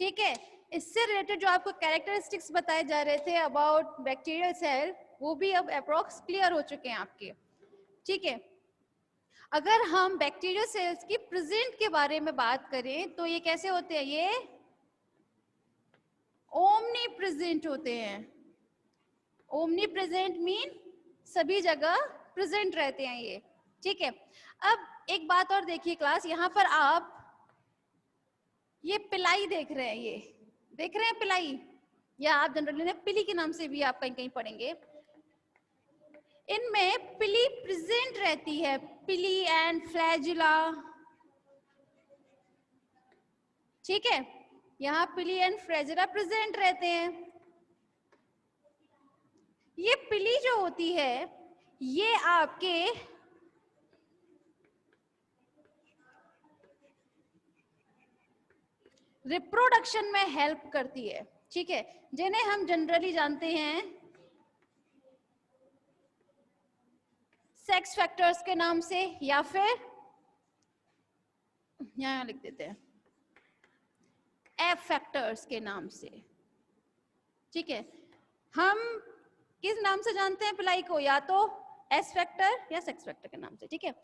ठीक है। इससे रिलेटेड जो आपको कैरेक्टरिस्टिक्स बताए जा रहे थे अबाउट बैक्टीरियल सेल, वो भी अब अप्रोक्स क्लियर हो चुके हैं आपके। ठीक है। अगर हम बैक्टीरियल सेल्स की प्रेजेंट के बारे में बात करें तो ये कैसे होते हैं, ये ओमनी प्रेजेंट होते हैं। ओमनी प्रेजेंट मीन सभी जगह प्रेजेंट रहते हैं ये। ठीक है। अब एक बात और देखिए क्लास, यहाँ पर आप ये पिलाई देख रहे हैं, ये देख रहे हैं पिलाई, या आप जनरली पिली के नाम से भी आप कहीं कहीं पढ़ेंगे। इनमें पिली प्रेजेंट रहती है, पिली एंड फ्लैजुला। ठीक है, यहाँ पिली एंड फ्लैजुला प्रेजेंट रहते हैं। ये पिली जो होती है ये आपके रिप्रोडक्शन में हेल्प करती है। ठीक है, जिन्हें हम जनरली जानते हैं सेक्स फैक्टर्स के नाम से, या फिर यहां लिख देते हैं एफ फैक्टर्स के नाम से। ठीक है, हम किस नाम से जानते हैं पिलाई को, या तो एस फैक्टर या सेक्स फैक्टर के नाम से। ठीक है,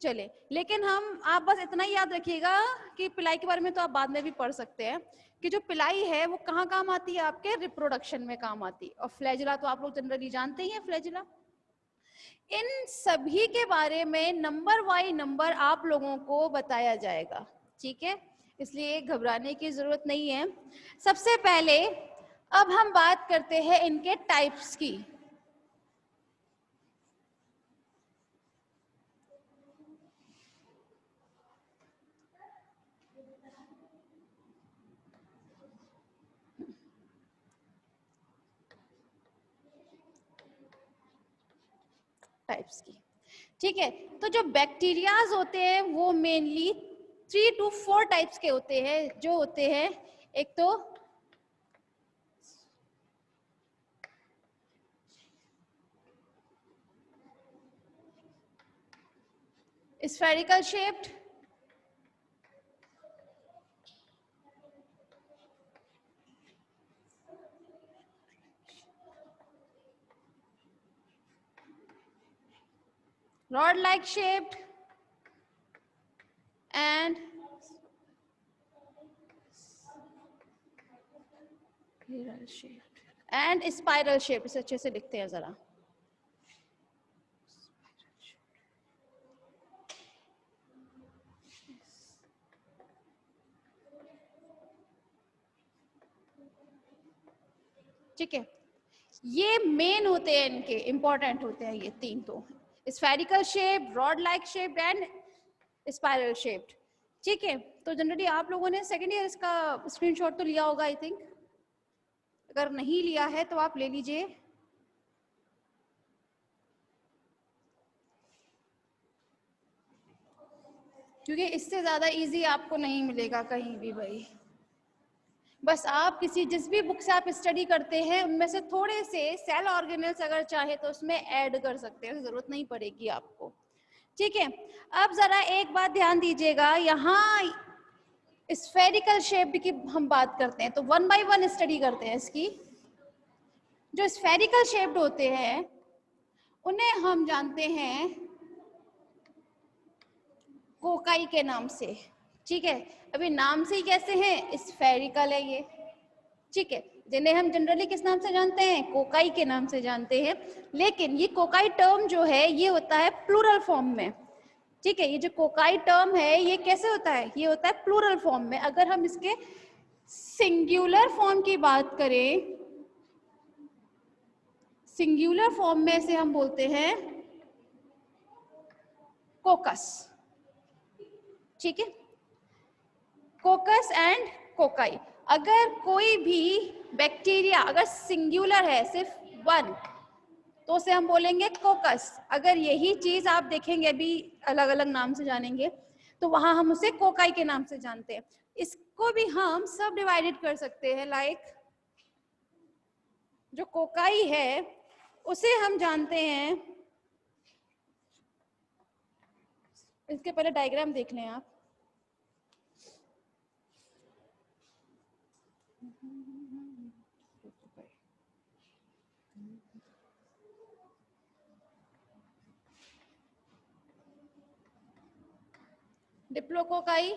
चले, लेकिन आप बस इतना ही याद रखिएगा कि पिलाई के बारे में तो आप बाद में भी पढ़ सकते हैं कि जो पिलाई है वो कहाँ काम आती है, आपके रिप्रोडक्शन में काम आती है। और फ्लैजुला तो आप लोग जनरली जानते ही हैं, फ्लैजुला। इन सभी के बारे में नंबर बाय नंबर आप लोगों को बताया जाएगा। ठीक है, इसलिए घबराने की जरूरत नहीं है। सबसे पहले अब हम बात करते हैं इनके टाइप्स की। टाइप्स की। ठीक है, तो जो बैक्टीरियाज होते हैं वो मेनली 3 to 4 टाइप्स के होते हैं, जो होते हैं एक तो spherical shaped, rod like shaped and spiral shaped। इसे अच्छे से लिखते हैं जरा। ठीक है, ये मेन होते हैं, इनके इंपॉर्टेंट होते हैं ये तीन, तो spherical shape, rod like shape and spiral shaped. ठीक है, तो जनरली आप लोगों ने सेकेंड ईयर इसका स्क्रीनशॉट तो लिया होगा आई थिंक। अगर नहीं लिया है तो आप ले लीजिए। क्योंकि इससे ज्यादा इजी आपको नहीं मिलेगा कहीं भी भाई। बस आप जिस भी बुक से आप स्टडी करते हैं उनमें से थोड़े से सेल ऑर्गेनेल्स अगर चाहे तो उसमें ऐड कर सकते हैं, जरूरत नहीं पड़ेगी आपको। ठीक है, अब जरा एक बात ध्यान दीजिएगा, यहाँ स्फेरिकल शेप की हम बात करते हैं तो 1 by 1 स्टडी करते हैं इसकी। जो स्फेरिकल शेप्ड होते हैं उन्हें हम जानते हैं कोकाई के नाम से। ठीक है, अभी नाम से ही कैसे हैं, स्फेरिकल है ये। ठीक है, जिन्हें हम जनरली किस नाम से जानते हैं, कोकाई के नाम से जानते हैं। लेकिन ये कोकाई टर्म जो है ये होता है प्लूरल फॉर्म में। ठीक है, ये जो कोकाई टर्म है ये कैसे होता है, ये होता है प्लूरल फॉर्म में। अगर हम इसके सिंगुलर फॉर्म की बात करें, सिंगुलर फॉर्म में से हम बोलते हैं कोकस। ठीक है, कोकस एंड कोकाई। अगर कोई भी बैक्टीरिया अगर सिंगुलर है, सिर्फ वन, तो उसे हम बोलेंगे कोकस। अगर यही चीज आप देखेंगे अभी अलग अलग नाम से जानेंगे तो वहां हम उसे कोकाई के नाम से जानते हैं। इसको भी हम सब डिवाइडेड कर सकते हैं, लाइक जो कोकाई है उसे हम जानते हैं, इसके पहले डायग्राम देख लें आप। डिप्लोकोकाई,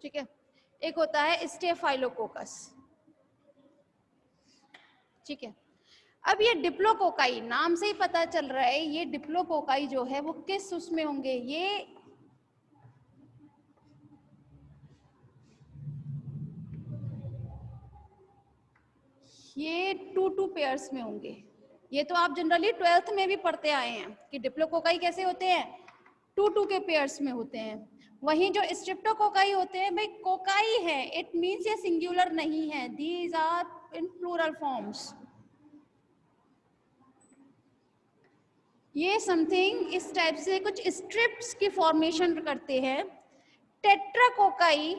ठीक है। एक होता है स्टेफाइलोकोकस, ठीक है। अब ये डिप्लोकोकाई, नाम से ही पता चल रहा है ये डिप्लोकोकाई जो है वो किस उसमें होंगे, ये 2 पेयर्स में होंगे। ये तो आप जनरली 12th में भी पढ़ते आए हैं कि डिप्लोकोकाई कैसे होते हैं, 2 के पेयर्स में होते हैं। वहीं जो स्ट्रिप्टोकोकाई होते हैं भाई कोकाई है, इट मींस ये सिंगुलर नहीं है, these are in plural forms. ये समथिंग इस टाइप से कुछ स्ट्रिप्स की फॉर्मेशन करते हैं। टेट्राकोकाई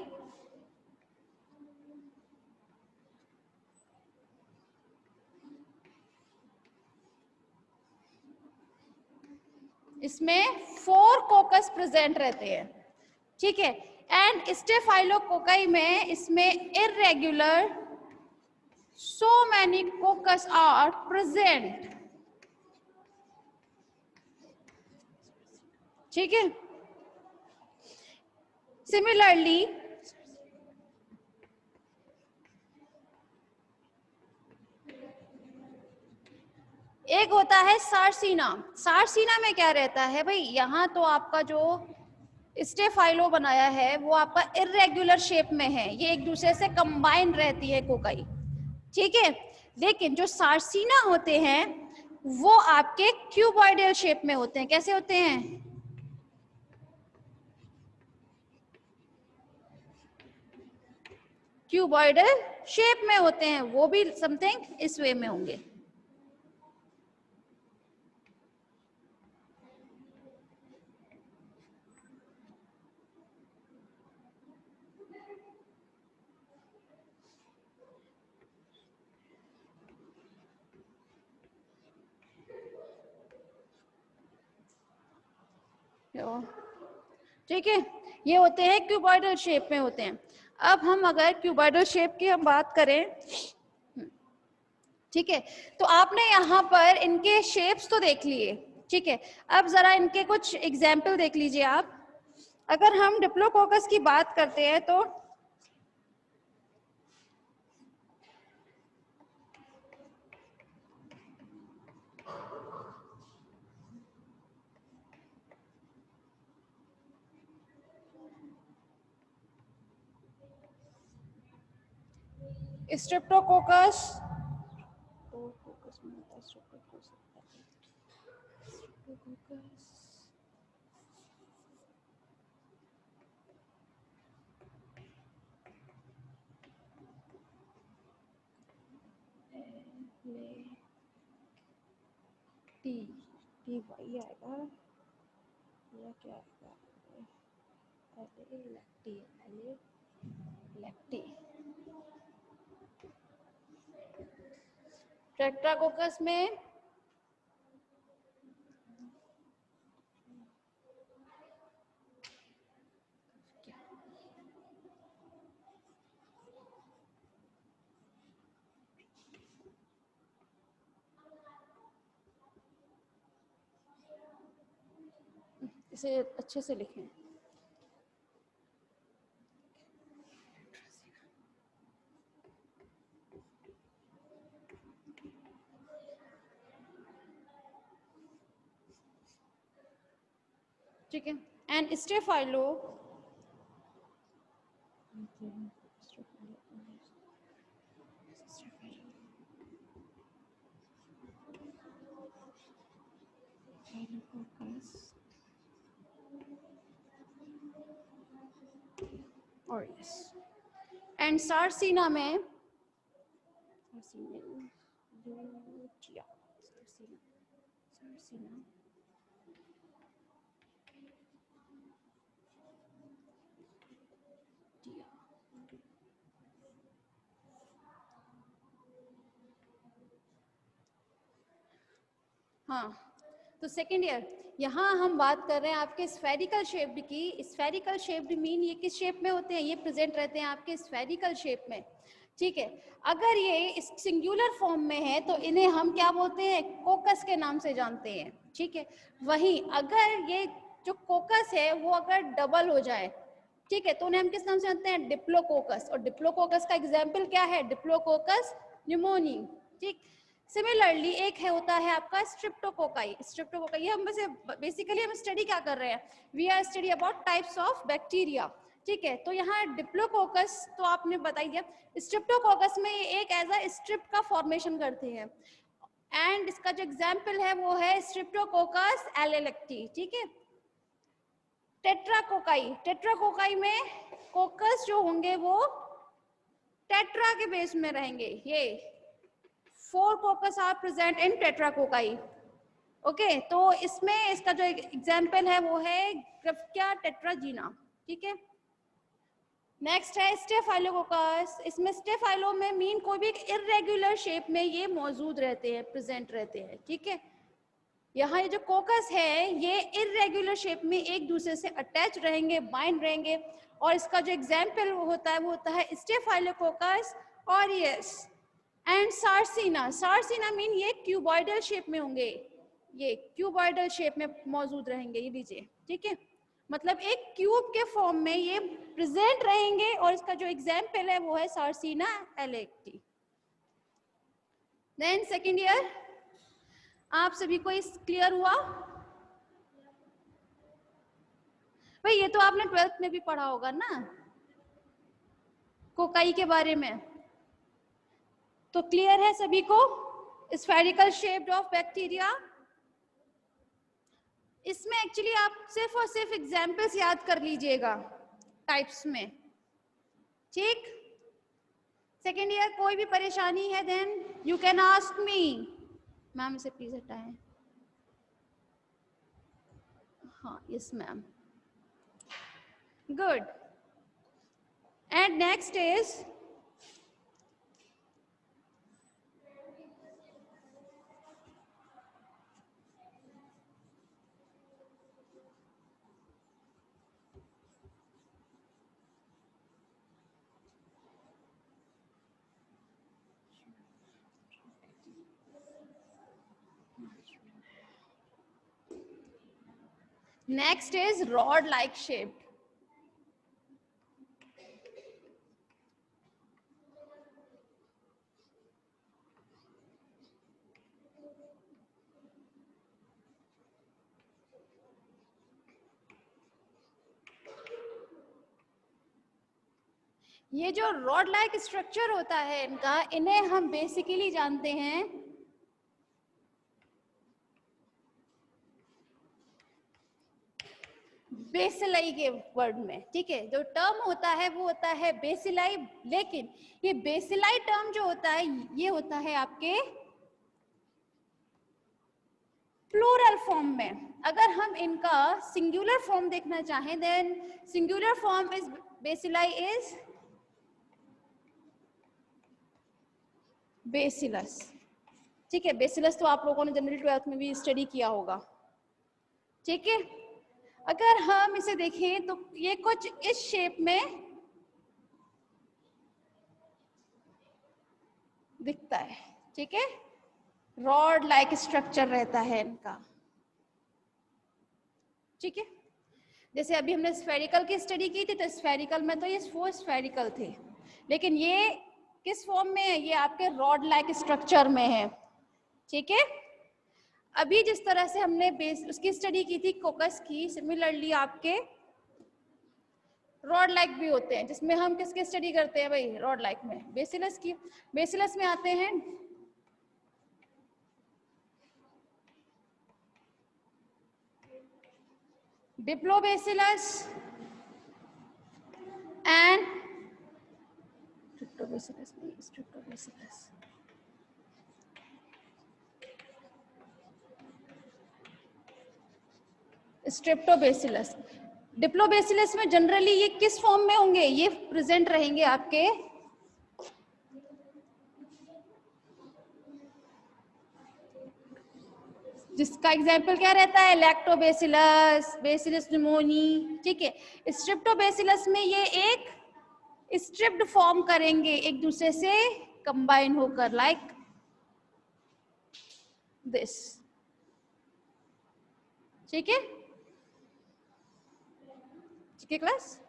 इसमें 4 कोकस प्रेजेंट रहते हैं, ठीक है। एंड स्टेफाइलोकोकाई में इसमें irregular so many coccus are present, ठीक है। सिमिलरली एक होता है सार्सिना। सार्सिना में क्या रहता है भाई, यहाँ तो आपका जो स्टेफाइलो बनाया है वो आपका इरेगुलर शेप में है, ये एक दूसरे से कंबाइन रहती है कोकाई, ठीक है। लेकिन जो सार्सिना होते हैं वो आपके क्यूबॉइडल शेप में होते हैं। कैसे होते हैं, क्यूबॉइडल शेप में होते हैं, वो भी समथिंग इस वे में होंगे। ठीक है, ये होते हैं क्यूबॉइडल शेप में होते हैं। अब हम अगर क्यूबॉइडल शेप की हम बात करें, ठीक है, तो आपने यहाँ पर इनके शेप्स तो देख लिए, ठीक है। अब जरा इनके कुछ एग्जाम्पल देख लीजिए आप। अगर हम डिप्लोकोकस की बात करते हैं तो स्ट्रेप्टोकोकस, टी टी वाई आएगा या क्या आएगा, लैक्टी, लैक्टी। टेट्राकोकस में इसे अच्छे से लिखें, ठीक है। एंड स्टेफाइलो और यस, एंड सार्सिना में हाँ, तो सेकेंड ईयर यहाँ हम बात कर रहे हैं आपके स्फेरिकल शेप्ड की। स्फेरिकल शेप्ड मीन ये किस शेप में होते हैं? ये प्रेजेंट रहते हैं आपके स्फेरिकल शेप में, ठीक है। अगर ये इस सिंगुलर फॉर्म में है तो इन्हें हम क्या बोलते हैं? कोकस के नाम से जानते हैं, ठीक है। वहीं अगर ये जो कोकस है वो अगर डबल हो जाए, ठीक है, तो उन्हें हम किस नाम से जानते हैं? डिप्लोकोकस। और डिप्लोकोकस का एग्जाम्पल क्या है? डिप्लोकोकस न्यूमोनी, ठीक। सिमिलरली एक है होता है आपका स्ट्रिप्टोकोकाई। स्ट्रिप्टोकोकाई हम वैसे बेसिकली हम स्टडी क्या कर रहे हैं? We are study about types of bacteria, ठीक है। तो यहाँ डिप्लोकोकस तो आपने बताई दिया। स्ट्रिप्टोकोकस में ये एक एज अ स्ट्रिप का फॉर्मेशन करते हैं एंड इसका जो एग्जाम्पल है वो है स्ट्रिप्टोकोकस एलेलेक्टी, ठीक है। टेट्राकोकाई, टेट्राकोकाई में कोकस जो होंगे वो टेट्रा के बेस में रहेंगे। ये 4 coccus are present in tetracocci, okay. तो इसमें इसका जो एग्जाम्पल है वो है ग्राफिया टेट्राजीना, ठीक है। नेक्स्ट है स्टेफाइलोकोकस। इसमें स्टेफाइलो में मीन कोई भी इरेगुलर शेप में ये मौजूद रहते हैं, प्रेजेंट रहते हैं, ठीक है। यहाँ ये जो कोकस है ये इरेगुलर शेप में एक दूसरे से अटैच रहेंगे, बाइंड रहेंगे। और इसका जो एग्जाम्पल होता है वो होता है स्टेफाइलोकोकस ऑरियस एंड सार्सिना। सार्सिना मीन ये क्यूबॉइडल शेप में होंगे, ये क्यूबॉइडल शेप में मौजूद रहेंगे, ये लीजिए, ठीक है। मतलब एक क्यूब के फॉर्म में ये प्रेजेंट रहेंगे और इसका जो एग्जाम्पल है वो है सार्सिना एलेक्टी। देन सेकेंड ईयर आप सभी को इस क्लियर हुआ? भाई ये तो आपने 12th में भी पढ़ा होगा ना, कोकाई के बारे में। तो क्लियर है सभी को? Spherical shaped of bacteria. इसमें एक्चुअली आप सिर्फ और सिर्फ एग्जाम्पल्स याद कर लीजिएगा टाइप्स में, ठीक। सेकेंड ईयर कोई भी परेशानी है then you can ask me. Ma'am इसे प्लीज हटाएं। हाँ yes ma'am, good. And next is rod like shaped. ये जो रॉड लाइक स्ट्रक्चर होता है इनका, इन्हें हम बेसिकली जानते हैं बेसिलाई के वर्ड में, ठीक है। जो टर्म होता है वो होता है बेसिलाई, लेकिन ये बेसिलाई टर्म जो होता है ये होता है आपके प्लूरल फॉर्म में। अगर हम इनका सिंगुलर फॉर्म देखना चाहें then singular form is bacilli is bacillus, ठीक है। बेसिलस तो आप लोगों ने जनरल 12th में भी स्टडी किया होगा, ठीक है। अगर हम इसे देखें तो ये कुछ इस शेप में दिखता है, ठीक है। रॉड लाइक स्ट्रक्चर रहता है इनका, ठीक है। जैसे अभी हमने स्फेरिकल की स्टडी की थी तो स्फेरिकल में तो ये 4 स्फेरिकल थे, लेकिन ये किस फॉर्म में है? ये आपके रॉड लाइक स्ट्रक्चर में है, ठीक है। अभी जिस तरह से हमने बेस उसकी स्टडी की थी कोकस की, सिमिलरली आपके रॉड लाइक भी होते हैं, जिसमें हम किसके स्टडी करते हैं भाई? रॉड लाइक में बेसिलस की। बेसिलस में आते हैं डिप्लोबेसिलस एंड स्ट्रेप्टोबैसिलस नहीं, स्ट्रेप्टोबैसिलस। स्ट्रेप्टोबैसिलस। डिप्लोबैसिलस में जनरली ये किस फॉर्म में होंगे? ये प्रेजेंट रहेंगे आपके जिसका एग्जाम्पल क्या रहता है? लैक्टोबैसिलस, बैसिलस न्यूमोनी, ठीक है। स्ट्रेप्टोबैसिलस में ये एक स्ट्रिप्ड फॉर्म करेंगे एक दूसरे से कंबाइन होकर, लाइक दिस, ठीक है, ठीक है क्लास।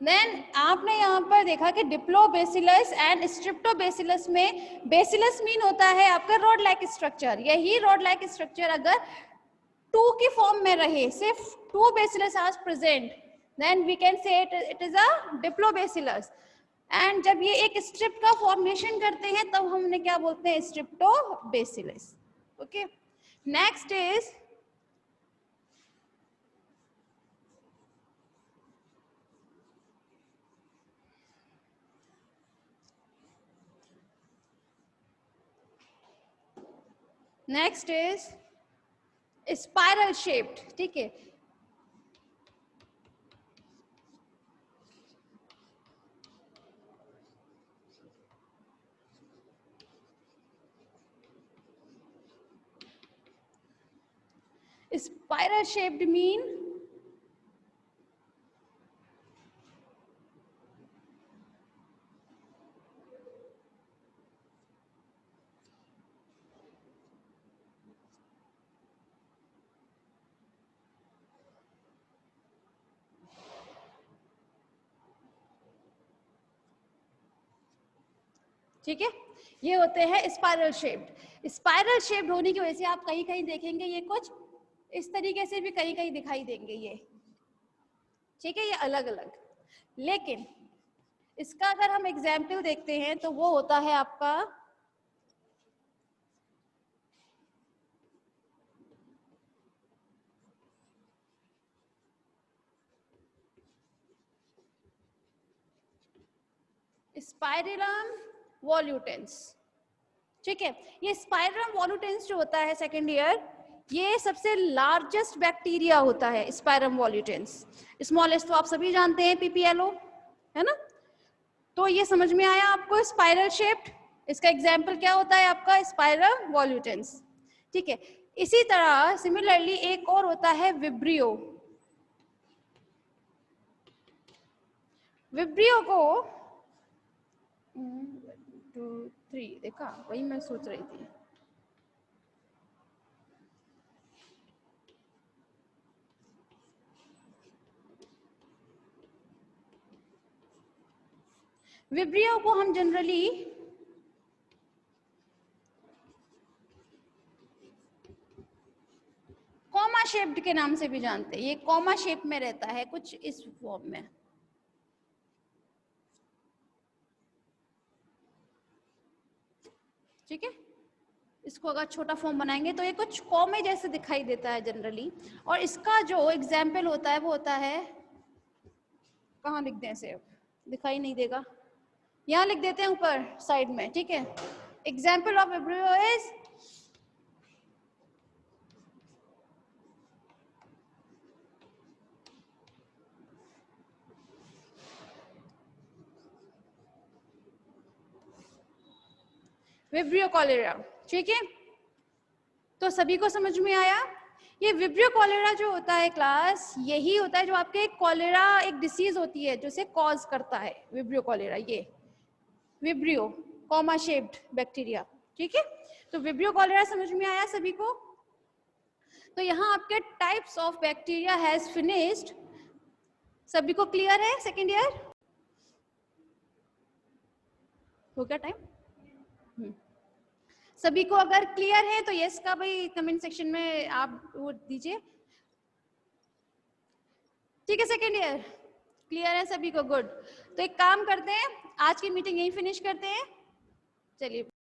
देन आपने यहाँ पर देखा कि डिप्लोबैसिलस एंड स्ट्रिप्टोबैसिलस में बैसिलस मीन होता है आपका रॉड लाइक स्ट्रक्चर। यही रॉड लाइक स्ट्रक्चर अगर टू की फॉर्म में रहे, सिर्फ two bacillus are present, then we can say it is a diplobacillus. And जब ये एक स्ट्रिप का फॉर्मेशन करते हैं तब हम उन्हें क्या बोलते हैं? Streptobacillus. Okay, next is spiral shaped, ठीक है। Spiral shaped mean ठीक है, ये होते हैं स्पाइरल शेप्ड। स्पाइरल शेप्ड होने की वजह से आप कहीं कहीं देखेंगे ये कुछ इस तरीके से भी कहीं कहीं दिखाई देंगे ये, ठीक है, ये अलग अलग। लेकिन इसका अगर हम एग्जाम्पल देखते हैं तो वो होता है आपका स्पाइरलम वॉल्यूटेंस, ठीक है। ये स्पाइरलम वॉल्यूटेंस जो होता है सेकेंड ईयर, ये सबसे लार्जेस्ट बैक्टीरिया होता है स्पाइरम वॉल्यूटेंस। स्मॉलेस्ट तो आप सभी जानते हैं पीपीएलओ, है ना। तो ये समझ में आया आपको स्पाइरल शेप्ड। इसका एग्जाम्पल क्या होता है आपका? स्पाइरम वॉल्यूटेंस, ठीक है। इसी तरह सिमिलरली एक और होता है विब्रियो। विब्रियो को 1 2 3 देखा, वही मैं सोच रही थी। विब्रियो को हम जनरली कॉमा शेप्ड के नाम से भी जानते हैं। ये कॉमा शेप में रहता है कुछ इस फॉर्म में, ठीक है। इसको अगर छोटा फॉर्म बनाएंगे तो ये कुछ कॉमे जैसे दिखाई देता है जनरली। और इसका जो एग्जाम्पल होता है वो होता है, कहाँ लिख दें इसे? दिखाई नहीं देगा, यहाँ लिख देते हैं ऊपर साइड में, ठीक है। Example of vibrio is vibrio cholera, ठीक है। तो सभी को समझ में आया? ये विब्रियो कॉलेरा जो होता है क्लास, यही होता है जो आपके कॉलेरा एक डिसीज होती है जो से कॉज करता है विब्रियो कॉलेरा। ये विब्रियो कॉमा शेप्ड बैक्टीरिया, ठीक है। तो विब्रियो कॉलेरा समझ में आया सभी को? तो यहाँ आपके types of bacteria has finished. सभी को क्लियर है सेकेंड ईयर? हो गया टाइम? सभी को अगर क्लियर है तो यस का भाई कमेंट सेक्शन में आप वो दीजिए, ठीक है। सेकेंड ईयर क्लियर है सभी को? गुड। तो एक काम करते हैं, आज की मीटिंग यहीं फिनिश करते हैं। चलिए।